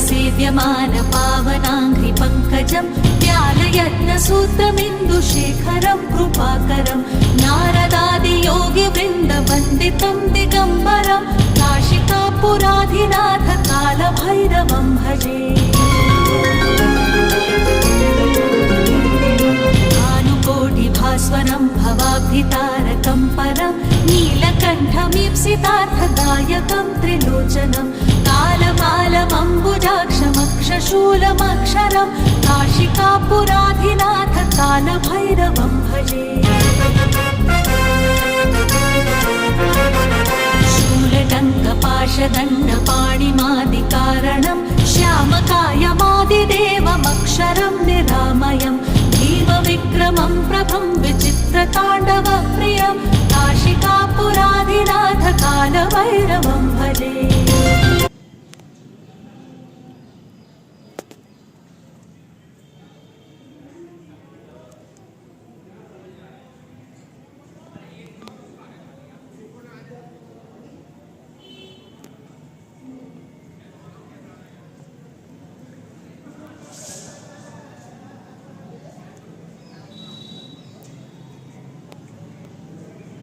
सेव्यमान पावनाङ्घ्रि पङ्कजं व्यालयत्नसूत्रमिन्दुशेखरं कृपाकरं नारदादियोगिवृन्दवन्दितं दिगम्बरं काशिकापुराधिनाथ कालभैरवं भजे। भानुकोटिभास्वरं भवाब्धितारकं परं नीलकण्ठमीप्सितार्थदायकं त्रिलोचनं कालकालमम्बुजाक्षमक्षशूलमक्षरं काशिकापुराधिनाथ कालभैरवं भजे। शूलटङ्कपाशदण्डपाणिमादिकारणं श्यामकायमादिदेवमक्षरं निरामयं भीमविक्रमं प्रभं विचित्रताण्डवप्रियं काशिकापुराधिनाथ कालभैरवं भजे।